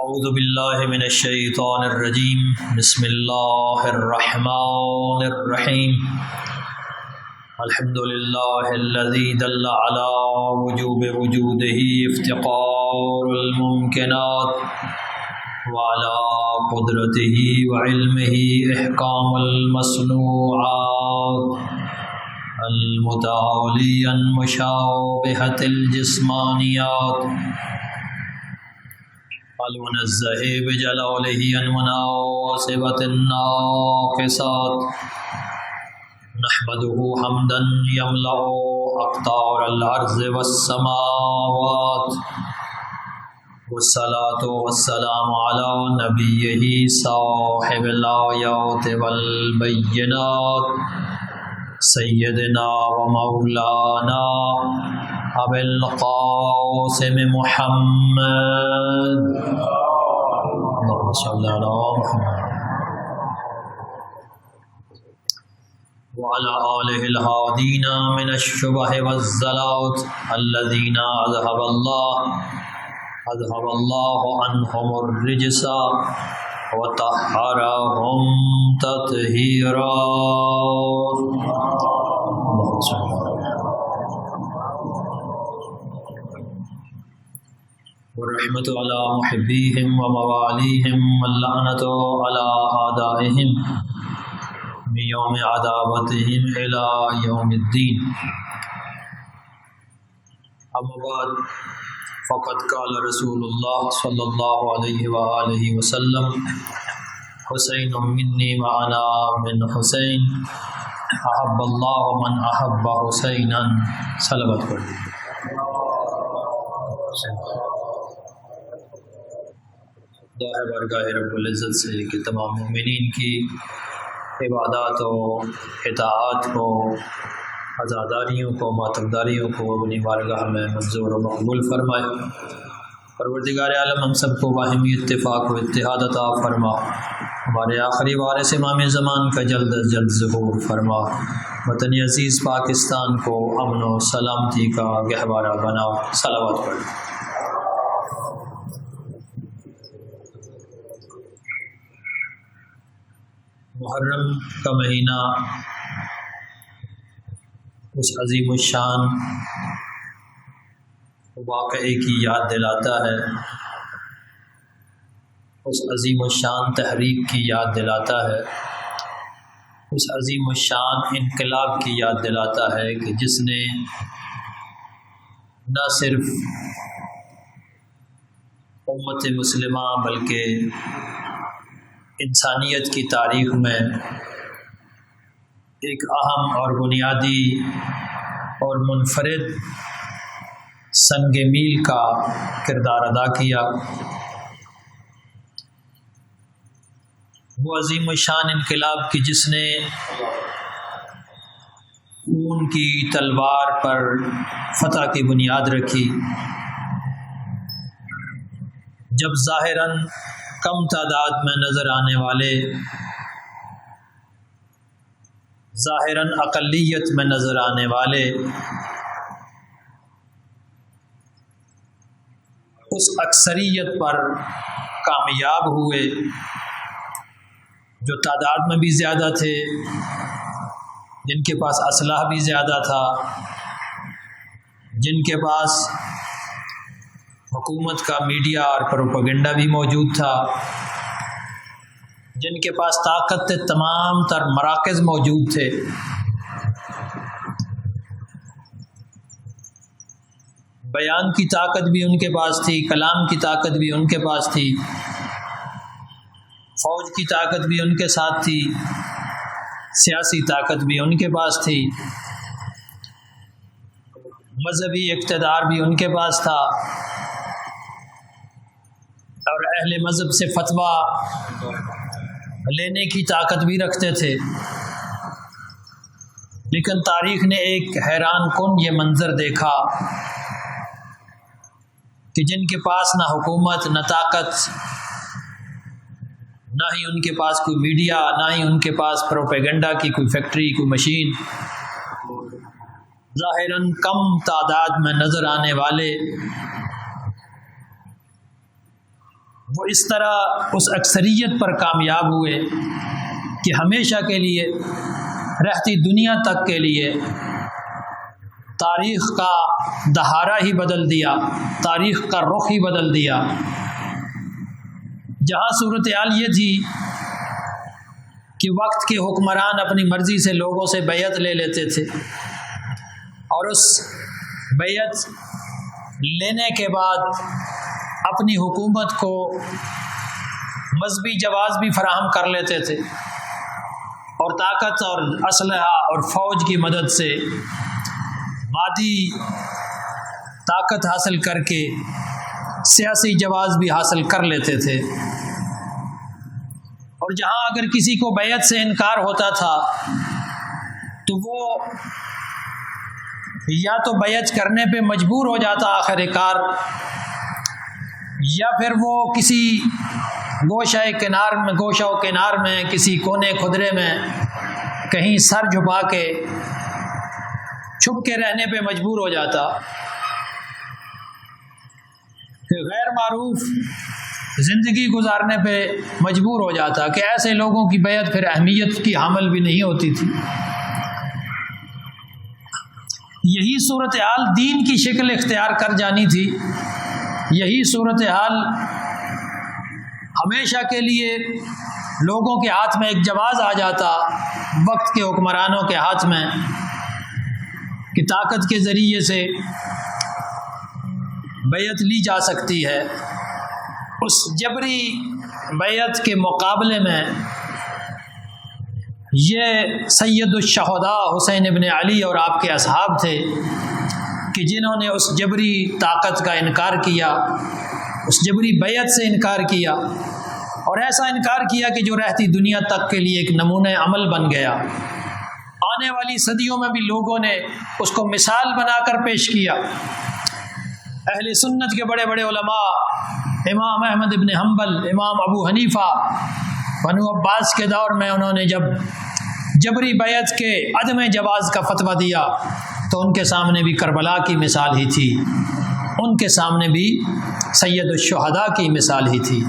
اعوذ باللہ من الشیطان الرجیم بسم اللہ الرحمن الرحیم الحمد للہ الذی دل علی وجوب وجودہ افتقار الممکنات وعلی قدرتہ وعلمہ احکام المصنوعات المتعالی عن مشابہۃ الجسمانیات المنزہ بجلالہ عن مناسبۃ الناقصات نحمدہ حمدا یملأ اقطار الارض والسماوات والصلاة والسلام علی نبیہ صاحب الآیات والبینات سیدنا و مولانا ابی القاسم محمد اللہم صلی علی محمد وعلى آلہ الہادین من الشبہ والزلات الذین اذهب اللہ عنہم الرجس وطہرہم تطہیرا والرحمۃ علی محبیہم وموالیہم واللعنۃ علی اعدائہم من یوم عداوتہم الی یوم الدین. اما بعد فقد قال رسول اللہ صلی اللہ علیہ وآلہ وسلم حسین منی معنا من حسین احب اللہ من احب حسینا. صلوات پڑھ لیجیے. دعا ہے بارگاہ رب العزت سے کہ تمام مومنین کی عبادات و اطاعات کو، عزاداریوں کو، ماتمداریوں کو اپنی بارگاہ میں منظور و مقبول فرمائے. پروردگار عالم ہم سب کو باہمی اتفاق و اتحاد عطا فرما. ہمارے آخری وارث امام زمان کا جلد از جلد ظہور فرما. وطن عزیز پاکستان کو امن و سلامتی کا گہوارہ بنا. صلوات پڑھ. محرم کا مہینہ اس عظیم الشان واقعے کی یاد دلاتا ہے، اس عظیم الشان تحریک کی یاد دلاتا ہے، اس عظیم الشان انقلاب کی یاد دلاتا ہے کہ جس نے نہ صرف امت مسلمہ بلکہ انسانیت کی تاریخ میں ایک اہم اور بنیادی اور منفرد سنگ میل کا کردار ادا کیا. وہ عظیم الشان انقلاب کی جس نے خون کی تلوار پر فتح کی بنیاد رکھی. جب ظاہراً کم تعداد میں نظر آنے والے، ظاہراً اقلیت میں نظر آنے والے اس اکثریت پر کامیاب ہوئے جو تعداد میں بھی زیادہ تھے، جن کے پاس اسلحہ بھی زیادہ تھا، جن کے پاس حکومت کا میڈیا اور پروپیگنڈا بھی موجود تھا، جن کے پاس طاقت کے تمام تر مراکز موجود تھے. بیان کی طاقت بھی ان کے پاس تھی، کلام کی طاقت بھی ان کے پاس تھی، فوج کی طاقت بھی ان کے ساتھ تھی، سیاسی طاقت بھی ان کے پاس تھی، مذہبی اقتدار بھی ان کے پاس تھا، اور اہل مذہب سے فتویٰ لینے کی طاقت بھی رکھتے تھے. لیکن تاریخ نے ایک حیران کن یہ منظر دیکھا کہ جن کے پاس نہ حکومت، نہ طاقت، نہ ہی ان کے پاس کوئی میڈیا، نہ ہی ان کے پاس پروپیگنڈا کی کوئی فیکٹری، کوئی مشین، ظاہراً کم تعداد میں نظر آنے والے وہ اس طرح اس اکثریت پر کامیاب ہوئے کہ ہمیشہ کے لیے رہتی دنیا تک کے لیے تاریخ کا دہارا ہی بدل دیا، تاریخ کا رخ ہی بدل دیا۔ جہاں صورتحال یہ تھی کہ وقت کے حکمران اپنی مرضی سے لوگوں سے بیعت لے لیتے تھے، اور اس بیعت لینے کے بعد اپنی حکومت کو مذہبی جواز بھی فراہم کر لیتے تھے، اور طاقت اور اسلحہ اور فوج کی مدد سے مادی طاقت حاصل کر کے سیاسی جواز بھی حاصل کر لیتے تھے۔ اور جہاں اگر کسی کو بیعت سے انکار ہوتا تھا تو وہ یا تو بیعت کرنے پہ مجبور ہو جاتا آخر کار، یا پھر وہ کسی گوشہ و کنار میں کسی کونے خدرے میں کہیں سر جھپا کے چھپ کے رہنے پہ مجبور ہو جاتا، کہ غیر معروف زندگی گزارنے پہ مجبور ہو جاتا، کہ ایسے لوگوں کی بیعت پھر اہمیت کی حامل بھی نہیں ہوتی تھی۔ یہی صورتحال دین کی شکل اختیار کر جانی تھی، یہی صورتحال ہمیشہ کے لیے لوگوں کے ہاتھ میں ایک جواز آ جاتا، وقت کے حکمرانوں کے ہاتھ میں، کہ طاقت کے ذریعے سے بیعت لی جا سکتی ہے۔ اس جبری بیعت کے مقابلے میں یہ سید الشہداء حسین ابن علی اور آپ کے اصحاب تھے کہ جنہوں نے اس جبری طاقت کا انکار کیا، اس جبری بیعت سے انکار کیا، اور ایسا انکار کیا کہ جو رہتی دنیا تک کے لیے ایک نمونہ عمل بن گیا۔ آنے والی صدیوں میں بھی لوگوں نے اس کو مثال بنا کر پیش کیا۔ اہل سنت کے بڑے بڑے علماء، امام احمد ابن حنبل، امام ابو حنیفہ، بنو عباس کے دور میں انہوں نے جب جبری بیعت کے عدم جواز کا فتویٰ دیا تو ان کے سامنے بھی کربلا کی مثال ہی تھی، ان کے سامنے بھی سید الشہداء کی مثال ہی تھی،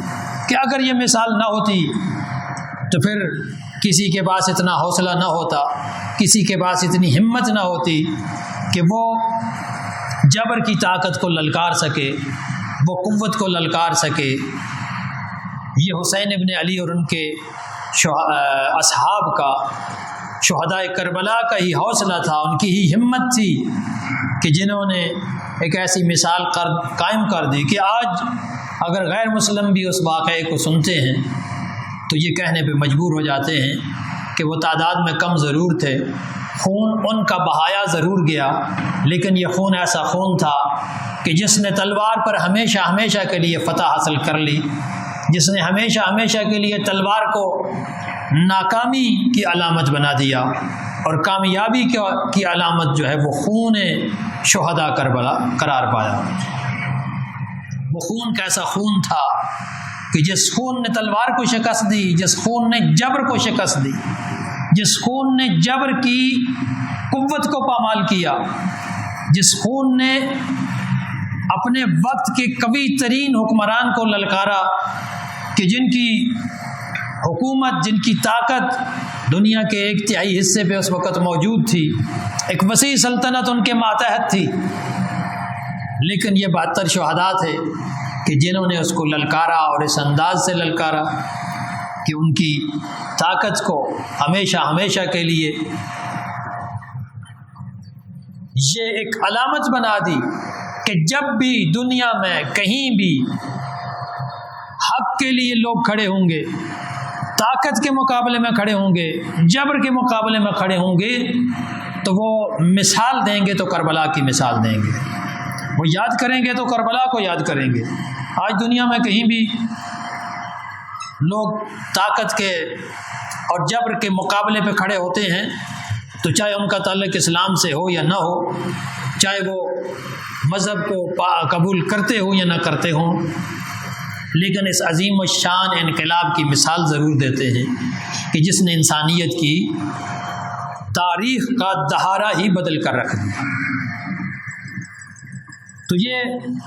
کہ اگر یہ مثال نہ ہوتی تو پھر کسی کے پاس اتنا حوصلہ نہ ہوتا، کسی کے پاس اتنی ہمت نہ ہوتی کہ وہ جبر کی طاقت کو للکار سکے، وہ قوت کو للکار سکے۔ یہ حسین ابن علی اور ان کے اصحاب کا، شہداء کربلا کا ہی حوصلہ تھا، ان کی ہی ہمت تھی کہ جنہوں نے ایک ایسی مثال قائم کر دی کہ آج اگر غیر مسلم بھی اس واقعے کو سنتے ہیں تو یہ کہنے پہ مجبور ہو جاتے ہیں کہ وہ تعداد میں کم ضرور تھے، خون ان کا بہایا ضرور گیا، لیکن یہ خون ایسا خون تھا کہ جس نے تلوار پر ہمیشہ ہمیشہ کے لیے فتح حاصل کر لی، جس نے ہمیشہ ہمیشہ کے لیے تلوار کو ناکامی کی علامت بنا دیا، اور کامیابی کی علامت جو ہے وہ خون شہداء کربلا قرار پایا۔ وہ خون کیسا خون تھا کہ جس خون نے تلوار کو شکست دی، جس خون نے جبر کو شکست دی، جس خون نے جبر کی قوت کو پامال کیا، جس خون نے اپنے وقت کے قوی ترین حکمران کو للکارا کہ جن کی حکومت، جن کی طاقت دنیا کے ایک تہائی حصے پہ اس وقت موجود تھی، ایک وسیع سلطنت ان کے ماتحت تھی، لیکن یہ 72 شہداء تھے کہ جنہوں نے اس کو للکارا، اور اس انداز سے للکارا کہ ان کی طاقت کو ہمیشہ ہمیشہ کے لیے یہ ایک علامت بنا دی کہ جب بھی دنیا میں کہیں بھی حق کے لیے لوگ کھڑے ہوں گے، طاقت کے مقابلے میں کھڑے ہوں گے، جبر کے مقابلے میں کھڑے ہوں گے، تو وہ مثال دیں گے تو کربلا کی مثال دیں گے، وہ یاد کریں گے تو کربلا کو یاد کریں گے۔ آج دنیا میں کہیں بھی لوگ طاقت کے اور جبر کے مقابلے پہ کھڑے ہوتے ہیں تو چاہے ان کا تعلق اسلام سے ہو یا نہ ہو، چاہے وہ مذہب کو قبول کرتے ہوں یا نہ کرتے ہوں، لیکن اس عظیم الشان انقلاب کی مثال ضرور دیتے ہیں کہ جس نے انسانیت کی تاریخ کا دہارا ہی بدل کر رکھ دیا۔ تو یہ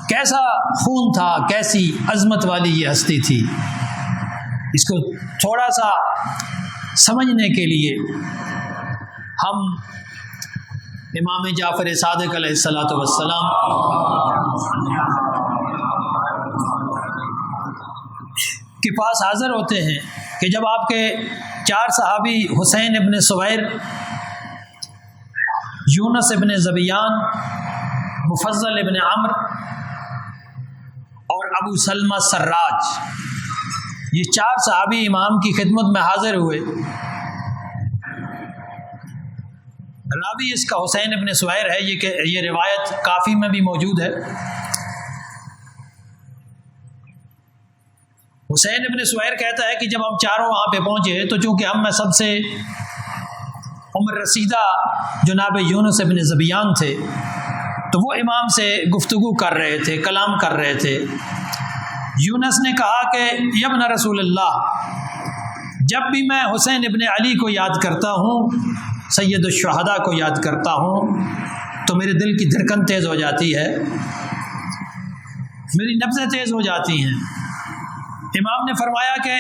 کیسا خون تھا، کیسی عظمت والی یہ ہستی تھی، اس کو تھوڑا سا سمجھنے کے لیے ہم امام جعفر صادق علیہ الصلوۃ والسلام کے پاس حاضر ہوتے ہیں کہ جب آپ کے 4 صحابی حسین ابن سویر، یونس ابن زبیان، مفضل ابن عمر اور ابو سلمہ سراج، یہ 4 صحابی امام کی خدمت میں حاضر ہوئے۔ راوی اس کا حسین ابن سویر ہے، یہ روایت کافی میں بھی موجود ہے۔ حسین ابن سویر کہتا ہے کہ جب ہم چاروں وہاں پہ پہنچے تو چونکہ ہم میں سب سے عمر رسیدہ جناب یونس ابن زبیان تھے، تو وہ امام سے گفتگو کر رہے تھے، کلام کر رہے تھے۔ یونس نے کہا کہ یا ابن رسول اللہ، جب بھی میں حسین ابن علی کو یاد کرتا ہوں، سید الشہداء کو یاد کرتا ہوں، تو میرے دل کی دھڑکن تیز ہو جاتی ہے، میری نبضیں تیز ہو جاتی ہیں۔ امام نے فرمایا کہ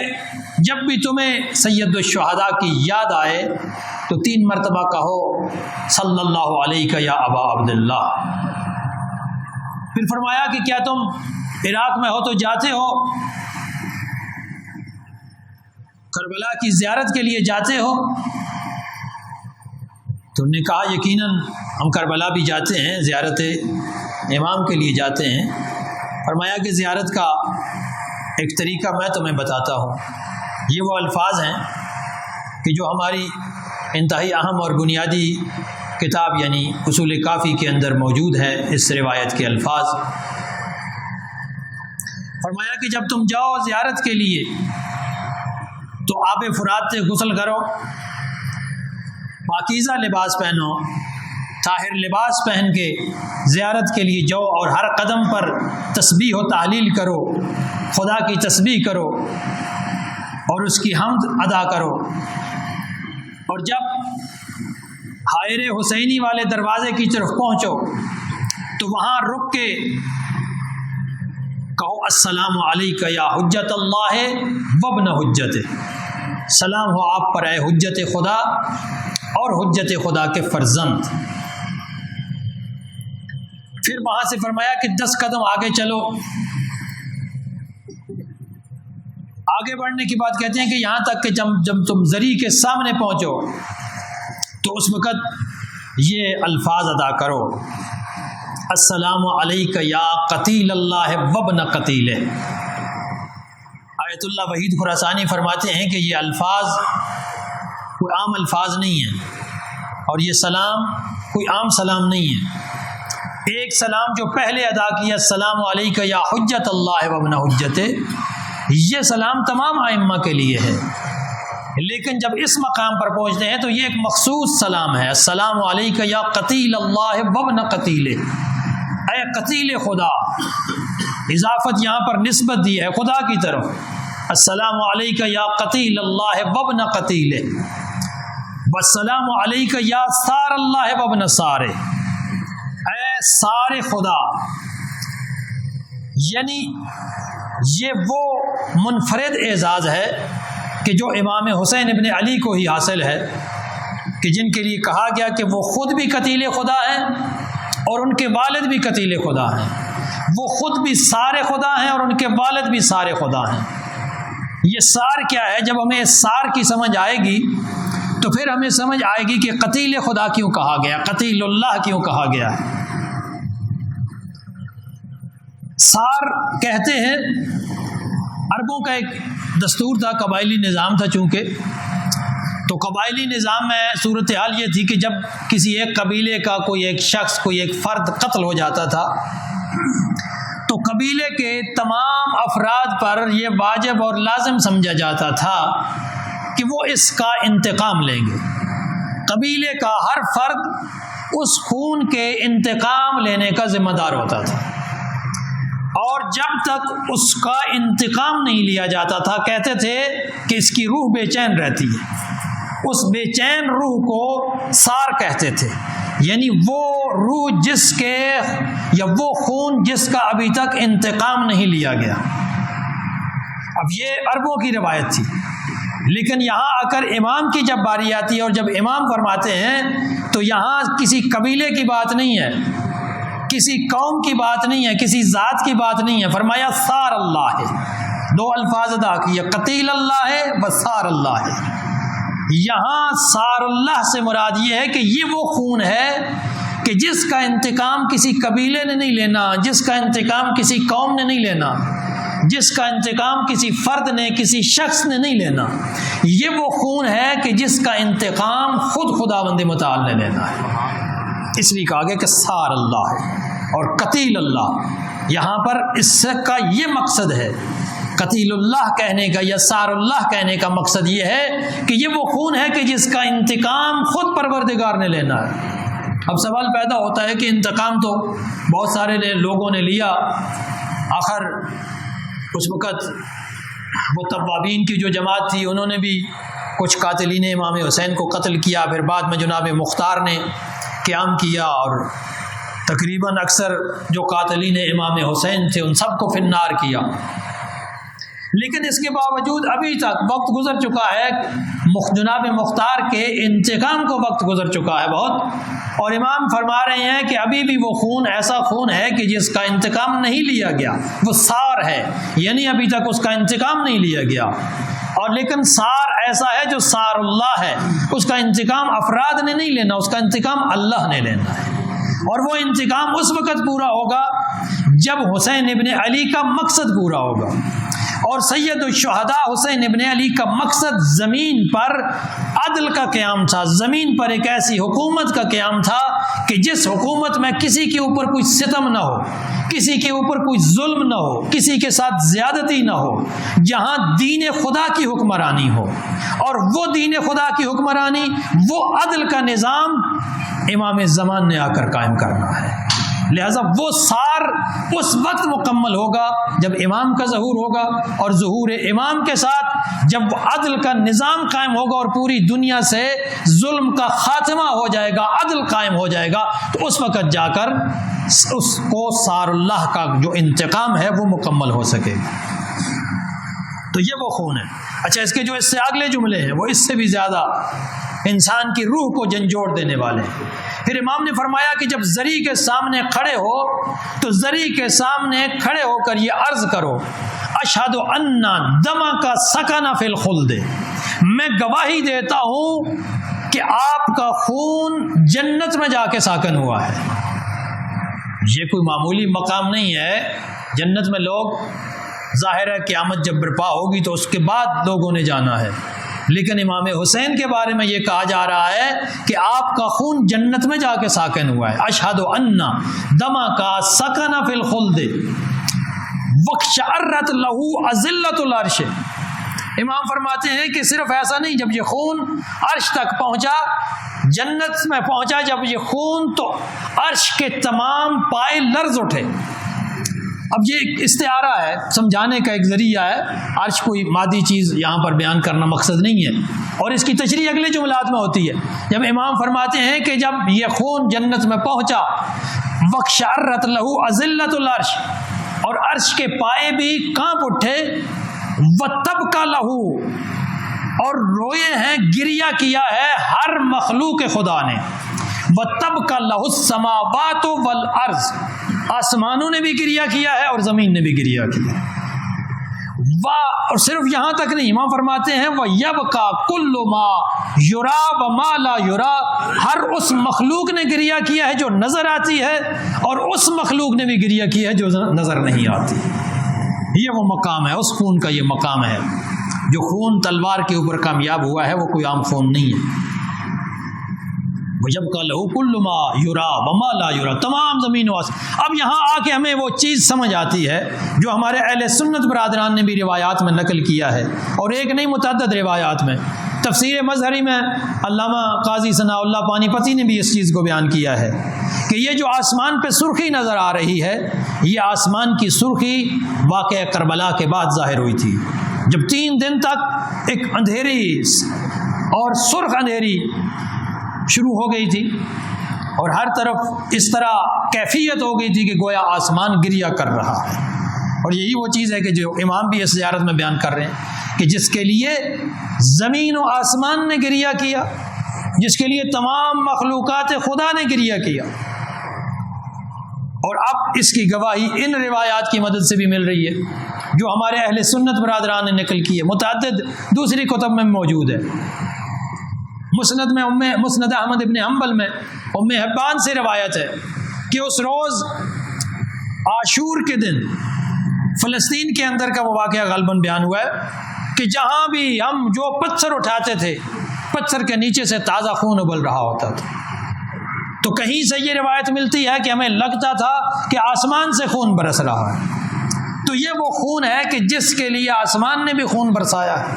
جب بھی تمہیں سید الشہداء کی یاد آئے تو 3 مرتبہ کہو صلی اللہ علیہ یا ابا عبداللہ۔ پھر فرمایا کہ کیا تم عراق میں ہو تو جاتے ہو، کربلا کی زیارت کے لیے جاتے ہو؟ تو انہوں نے کہا یقیناً ہم کربلا بھی جاتے ہیں، زیارت امام کے لیے جاتے ہیں۔ فرمایا کہ زیارت کا ایک طریقہ میں تمہیں بتاتا ہوں۔ یہ وہ الفاظ ہیں کہ جو ہماری انتہائی اہم اور بنیادی کتاب یعنی اصول کافی کے اندر موجود ہے، اس روایت کے الفاظ۔ فرمایا کہ جب تم جاؤ زیارت کے لیے تو آب فرات سے غسل کرو، پاکیزہ لباس پہنو، طاہر لباس پہن کے زیارت کے لیے جاؤ، اور ہر قدم پر تسبیح و تحلیل کرو، خدا کی تسبیح کرو اور اس کی حمد ادا کرو۔ اور جب حائر حسینی والے دروازے کی طرف پہنچو تو وہاں رک کے کہو السلام علیک یا حجت اللہ وابن حجت، سلام ہو آپ پر اے حجت خدا اور حجت خدا کے فرزند۔ پھر وہاں سے فرمایا کہ 10 قدم آگے چلو۔ آگے بڑھنے کی بات کہتے ہیں کہ یہاں تک کہ جب تم زری کے سامنے پہنچو تو اس وقت یہ الفاظ ادا کرو السلام علیک یا قتیل اللہ وابن قتیل۔ آیت اللہ وحید خراسانی فرماتے ہیں کہ یہ الفاظ کوئی عام الفاظ نہیں ہیں، اور یہ سلام کوئی عام سلام نہیں ہے۔ ایک سلام جو پہلے ادا کیا السلام علیک یا حجت اللہ وابن حجت، یہ سلام تمام ائمہ کے لیے ہے، لیکن جب اس مقام پر پہنچتے ہیں تو یہ ایک مخصوص سلام ہے، السلام علیک یا قتیل اللہ وابن قتیل، اے قتیل خدا۔ اضافت یہاں پر نسبت دی ہے خدا کی طرف، السلام علیک یا قتیل اللہ وابن قتیل، والسلام علیک یا سار اللہ وابن سار، اے سارے خدا۔ یعنی یہ وہ منفرد اعزاز ہے کہ جو امام حسین ابن علی کو ہی حاصل ہے، کہ جن کے لیے کہا گیا کہ وہ خود بھی قتیل خدا ہیں اور ان کے والد بھی قتیل خدا ہیں، وہ خود بھی سارے خدا ہیں اور ان کے والد بھی سارے خدا ہیں۔ یہ سار کیا ہے؟ جب ہمیں سار کی سمجھ آئے گی تو پھر ہمیں سمجھ آئے گی کہ قتیل خدا کیوں کہا گیا، قتیل اللہ کیوں کہا گیا ہے۔ سار کہتے ہیں، عربوں کا ایک دستور تھا، قبائلی نظام تھا چونکہ، تو قبائلی نظام میں صورتحال یہ تھی کہ جب کسی ایک قبیلے کا کوئی ایک شخص، کوئی ایک فرد قتل ہو جاتا تھا تو قبیلے کے تمام افراد پر یہ واجب اور لازم سمجھا جاتا تھا کہ وہ اس کا انتقام لیں گے۔ قبیلے کا ہر فرد اس خون کے انتقام لینے کا ذمہ دار ہوتا تھا، اور جب تک اس کا انتقام نہیں لیا جاتا تھا کہتے تھے کہ اس کی روح بے چین رہتی ہے، اس بے چین روح کو سار کہتے تھے۔ یعنی وہ روح جس کے یا وہ خون جس کا ابھی تک انتقام نہیں لیا گیا. اب یہ عربوں کی روایت تھی، لیکن یہاں آ کر امام کی جب باری آتی ہے اور جب امام فرماتے ہیں تو یہاں کسی قبیلے کی بات نہیں ہے، کسی قوم کی بات نہیں ہے، کسی ذات کی بات نہیں ہے. فرمایا سار اللہ ہے، دو الفاظ ادا کیے، قتیل اللہ ہے و سار اللہ ہے. یہاں سار اللہ سے مراد یہ ہے کہ یہ وہ خون ہے کہ جس کا انتقام کسی قبیلے نے نہیں لینا، جس کا انتقام کسی قوم نے نہیں لینا، جس کا انتقام کسی فرد نے کسی شخص نے نہیں لینا. یہ وہ خون ہے کہ جس کا انتقام خود خداوند متعال نے لینا ہے. اس لیے کہا گیا کہ سار اللہ ہے اور قتیل اللہ. یہاں پر اس کا یہ مقصد ہے، قتیل اللہ کہنے کا یا سار اللہ کہنے کا مقصد یہ ہے کہ یہ وہ خون ہے کہ جس کا انتقام خود پروردگار نے لینا ہے. اب سوال پیدا ہوتا ہے کہ انتقام تو بہت سارے لوگوں نے لیا، آخر اس وقت وہ توابین کی جو جماعت تھی انہوں نے بھی کچھ قاتلین امام حسین کو قتل کیا، پھر بعد میں جناب مختار نے قیام کیا اور تقریباً اکثر جو قاتلین امام حسین تھے ان سب کو فنار کیا. لیکن اس کے باوجود ابھی تک وقت گزر چکا ہے، جناب مختار کے انتقام کو وقت گزر چکا ہے بہت، اور امام فرما رہے ہیں کہ ابھی بھی وہ خون ایسا خون ہے کہ جس کا انتقام نہیں لیا گیا، وہ سار ہے، یعنی ابھی تک اس کا انتقام نہیں لیا گیا. اور لیکن سار ایسا ہے جو سار اللہ ہے، اس کا انتقام افراد نے نہیں لینا، اس کا انتقام اللہ نے لینا ہے. اور وہ انتقام اس وقت پورا ہوگا جب حسین ابن علی کا مقصد پورا ہوگا. اور سید الشہداء حسین ابن علی کا مقصد زمین پر عدل کا قیام تھا، زمین پر ایک ایسی حکومت کا قیام تھا کہ جس حکومت میں کسی کے اوپر کوئی ستم نہ ہو، کسی کے اوپر کوئی ظلم نہ ہو، کسی کے ساتھ زیادتی نہ ہو، جہاں دین خدا کی حکمرانی ہو. اور وہ دین خدا کی حکمرانی، وہ عدل کا نظام امام زمان نے آ کر قائم کرنا ہے. لہذا وہ سار اس وقت مکمل ہوگا جب امام کا ظہور ہوگا، اور ظہور امام کے ساتھ جب عدل کا نظام قائم ہوگا اور پوری دنیا سے ظلم کا خاتمہ ہو جائے گا، عدل قائم ہو جائے گا، تو اس وقت جا کر اس کو سار اللہ کا جو انتقام ہے وہ مکمل ہو سکے گا. تو یہ وہ خون ہے. اچھا، اس کے جو اس سے اگلے جملے ہیں وہ اس سے بھی زیادہ انسان کی روح کو جھنجھوڑ دینے والے ہیں. پھر امام نے فرمایا کہ جب زری کے سامنے کھڑے ہو تو زری کے سامنے کھڑے ہو کر یہ عرض کرو، اشہد ان دمک سکن فی الخلد، میں گواہی دیتا ہوں کہ آپ کا خون جنت میں جا کے ساکن ہوا ہے. یہ کوئی معمولی مقام نہیں ہے. جنت میں لوگ، ظاہر ہے قیامت جب برپا ہوگی تو اس کے بعد لوگوں نے جانا ہے، لیکن امام حسین کے بارے میں یہ کہا جا رہا ہے کہ آپ کا خون جنت میں جا کے ساکن ہوا ہے. اشہد ان دمک سکن فی الخلد واقشعرت لہ اذلۃ العرش. امام فرماتے ہیں کہ صرف ایسا نہیں، جب یہ خون عرش تک پہنچا، جنت میں پہنچا جب یہ خون، تو عرش کے تمام پائے لرز اٹھے. اب یہ ایک استعارہ ہے، سمجھانے کا ایک ذریعہ ہے. عرش کوئی مادی چیز یہاں پر بیان کرنا مقصد نہیں ہے، اور اس کی تشریح اگلے جملات میں ہوتی ہے. جب امام فرماتے ہیں کہ جب یہ خون جنت میں پہنچا، واقشعرت لہ اذلۃ العرش، اور عرش کے پائے بھی کانپ اٹھے، وتبکى لہ، اور روئے ہیں، گریہ کیا ہے ہر مخلوق خدا نے. وتبکى لہ السماوات والارض، آسمانوں نے بھی گریہ کیا ہے اور زمین نے بھی گریہ کیا. اور صرف یہاں تک نہیں، امام فرماتے ہیں وَيَبْقَى كُلُّ مَا يُرَى وَمَا لَا يُرَى، ہر اس مخلوق نے گریہ کیا ہے جو نظر آتی ہے، اور اس مخلوق نے بھی گریہ کیا ہے جو نظر نہیں آتی. یہ وہ مقام ہے، اس خون کا یہ مقام ہے. جو خون تلوار کے اوپر کامیاب ہوا ہے وہ کوئی عام خون نہیں ہے. وَيَبْقَى لَهُ كُلُّ مَا يُرَى وَمَا لَا يُرَى، تمام زمین و آسمان. اب یہاں آ کے ہمیں وہ چیز سمجھ آتی ہے جو ہمارے اہل سنت برادران نے بھی روایات میں نقل کیا ہے، اور ایک نہیں متعدد روایات میں. تفسیر مظہری میں علامہ قاضی ثناء اللہ پانی پتی نے بھی اس چیز کو بیان کیا ہے کہ یہ جو آسمان پہ سرخی نظر آ رہی ہے، یہ آسمان کی سرخی واقعہ کربلا کے بعد ظاہر ہوئی تھی، جب 3 دن تک ایک اندھیری اور سرخ اندھیری شروع ہو گئی تھی. اور ہر طرف اس طرح کیفیت ہو گئی تھی کہ گویا آسمان گریا کر رہا ہے. اور یہی وہ چیز ہے کہ جو امام بھی اس زیارت میں بیان کر رہے ہیں کہ جس کے لیے زمین و آسمان نے گریا کیا، جس کے لیے تمام مخلوقات خدا نے گریا کیا. اور اب اس کی گواہی ان روایات کی مدد سے بھی مل رہی ہے جو ہمارے اہل سنت برادران نے نقل کی ہے، متعدد دوسری کتب میں موجود ہے. مسند احمد ابن حنبل میں ام حبان سے روایت ہے کہ اس روز عاشور کے دن فلسطین کے اندر کا وہ واقعہ غالباً بیان ہوا ہے کہ جہاں بھی ہم جو پتھر اٹھاتے تھے پتھر کے نیچے سے تازہ خون ابل رہا ہوتا تھا. تو کہیں سے یہ روایت ملتی ہے کہ ہمیں لگتا تھا کہ آسمان سے خون برس رہا ہے. تو یہ وہ خون ہے کہ جس کے لیے آسمان نے بھی خون برسایا ہے،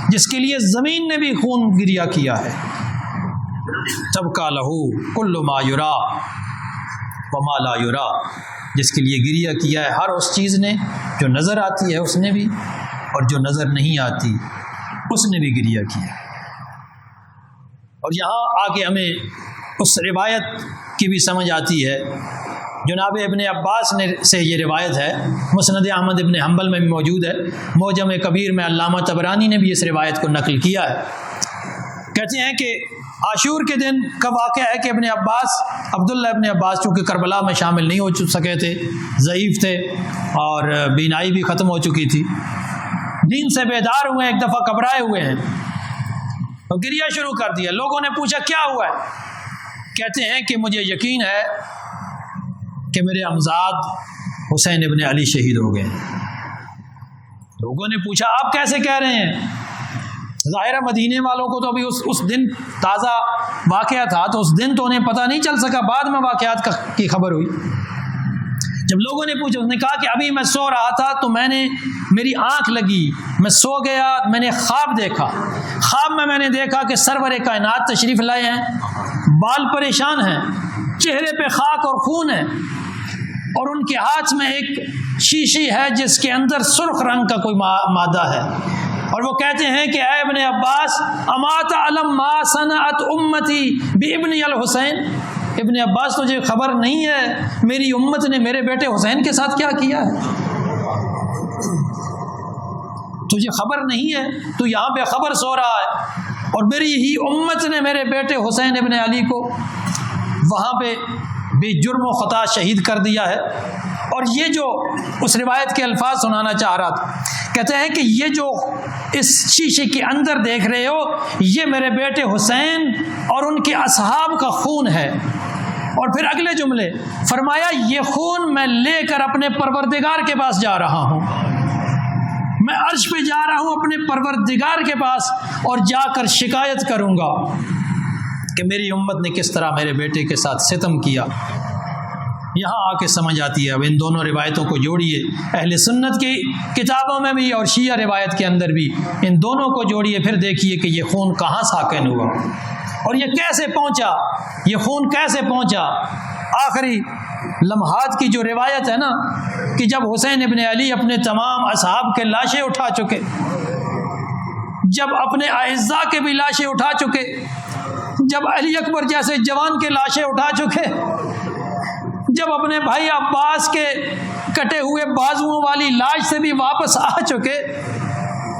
جس کے لیے زمین نے بھی خون گریا کیا ہے. تبقى له كل ما يرى وما لا يرى، جس کے لیے گریا کیا ہے ہر اس چیز نے جو نظر آتی ہے اس نے بھی، اور جو نظر نہیں آتی اس نے بھی گریا کیا. اور یہاں آ کے ہمیں اس روایت کی بھی سمجھ آتی ہے. جناب ابن عباس نے سے یہ روایت ہے، مسند احمد ابن حنبل میں بھی موجود ہے، معجم کبیر میں علامہ طبرانی نے بھی اس روایت کو نقل کیا ہے. کہتے ہیں کہ عاشور کے دن کا واقعہ ہے کہ ابن عباس، عبداللہ ابن عباس چونکہ کربلا میں شامل نہیں ہو سکے تھے، ضعیف تھے اور بینائی بھی ختم ہو چکی تھی، دین سے بیدار ہوئے، ایک دفعہ گھبرائے ہوئے ہیں تو گریہ شروع کر دیا. لوگوں نے پوچھا کیا ہوا ہے؟ کہتے ہیں کہ مجھے یقین ہے کہ میرے امزاد حسین ابن علی شہید ہو گئے. لوگوں نے پوچھا آپ کیسے کہہ رہے ہیں؟ ظاہرہ مدینے والوں کو تو ابھی اس دن تازہ واقعہ تھا تو اس دن تو انہیں پتہ نہیں چل سکا، بعد میں واقعات کی خبر ہوئی. جب لوگوں نے پوچھا، اس نے کہا کہ ابھی میں سو رہا تھا تو میری آنکھ لگی، میں سو گیا، میں نے خواب دیکھا. خواب میں نے دیکھا کہ سرور کائنات تشریف لائے ہیں، بال پریشان ہیں، چہرے پہ خاک اور خون ہے، اور ان کے ہاتھ میں ایک شیشی ہے جس کے اندر سرخ رنگ کا کوئی مادہ ہے. اور وہ کہتے ہیں کہ اے ابن عباس اما تعلم ما صنعت امتی بابن الحسین، ابن عباس تجھے خبر نہیں ہے میری امت نے میرے بیٹے حسین کے ساتھ کیا کیا ہے؟ تجھے خبر نہیں ہے؟ تو یہاں بے خبر سو رہا ہے اور میری ہی امت نے میرے بیٹے حسین ابن علی کو وہاں پہ بے جرم و خطا شہید کر دیا ہے. اور یہ جو اس روایت کے الفاظ سنانا چاہ رہا تھا، کہتے ہیں کہ یہ جو اس شیشے کے اندر دیکھ رہے ہو یہ میرے بیٹے حسین اور ان کے اصحاب کا خون ہے. اور پھر اگلے جملے فرمایا یہ خون میں لے کر اپنے پروردگار کے پاس جا رہا ہوں، میں عرش پہ جا رہا ہوں اپنے پروردگار کے پاس اور جا کر شکایت کروں گا کہ میری امت نے کس طرح میرے بیٹے کے ساتھ ستم کیا. یہاں آ کے سمجھ آتی ہے. اب ان دونوں روایتوں کو جوڑیے، اہل سنت کی کتابوں میں بھی اور شیعہ روایت کے اندر بھی ان دونوں کو جوڑیے، پھر دیکھیے کہ یہ خون کہاں ساکن ہوا اور یہ کیسے پہنچا، یہ خون کیسے پہنچا. آخری لمحات کی جو روایت ہے نا کہ جب حسین ابن علی اپنے تمام اصحاب کے لاشیں اٹھا چکے، جب اپنے اعزاء کے بھی لاشیں اٹھا چکے، جب علی اکبر جیسے جوان کے لاشیں اٹھا چکے، جب اپنے بھائی عباس کے کٹے ہوئے بازوؤں والی لاش سے بھی واپس آ چکے،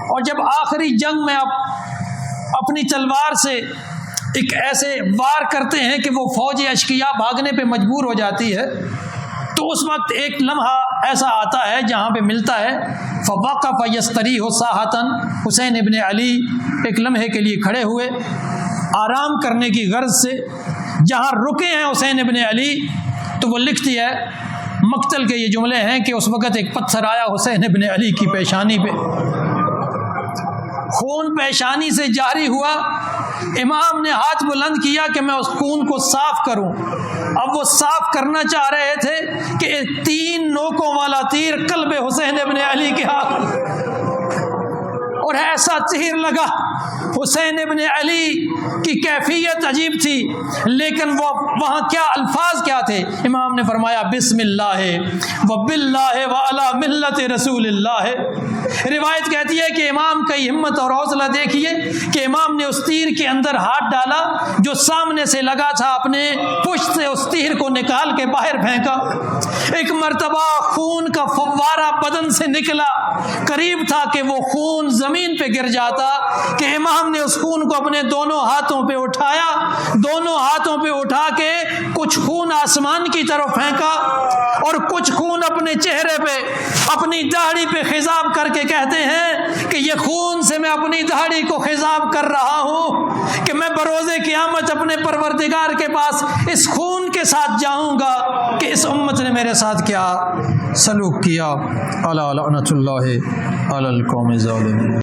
اور جب آخری جنگ میں اپنی تلوار سے ایک ایسے وار کرتے ہیں کہ وہ فوج اشقیاء بھاگنے پہ مجبور ہو جاتی ہے، تو اس وقت ایک لمحہ ایسا آتا ہے جہاں پہ ملتا ہے فوقف یستریح ساحتاً، حسین ابن علی ایک لمحے کے لیے کھڑے ہوئے آرام کرنے کی غرض سے. جہاں رکے ہیں حسین ابن علی تو وہ لکھتی ہے، مقتل کے یہ جملے ہیں کہ اس وقت ایک پتھر آیا حسین ابن علی کی پیشانی پہ، خون پیشانی سے جاری ہوا، امام نے ہاتھ بلند کیا کہ میں اس خون کو صاف کروں. اب وہ صاف کرنا چاہ رہے تھے کہ 3 نوکوں والا تیر قلب حسین ابن علی کے ہاتھ، اور ایسا تاثیر لگا۔ حسین ابن علی کی کیفیت عجیب تھی، لیکن وہ وہاں کیا الفاظ کیا تھے؟ امام نے فرمایا بسم اللہ و باللہ و علی ملت رسول اللہ۔ روایت کہتی ہے کہ امام کی ہمت اور حوصلہ دیکھیے کہ امام نے اس تیر کے اندر ہاتھ ڈالا جو سامنے سے لگا تھا، اپنے پشت سے اس تیر کو نکال کے باہر پھینکا۔ ایک مرتبہ خون کا فوارہ بدن سے نکلا، قریب تھا کہ وہ خون زمین پہ گر جاتا کہ امام نے اس خون کو اپنے دونوں ہاتھوں پہ اٹھایا، دونوں ہاتھوں پہ اٹھا کے کچھ خون آسمان کی طرف پھینکا اور کچھ خون اپنے چہرے پہ، اپنی داڑھی پہ خضاب کر کے کہتے ہیں کہ یہ خون سے میں اپنی داڑھی کو خضاب کر رہا ہوں کہ میں بروز قیامت اپنے پروردگار کے پاس اس خون کے ساتھ جاؤں گا کہ اس امت نے میرے ساتھ کیا سلوک کیا۔ الا لعنۃ اللہ علی القوم الظالمین۔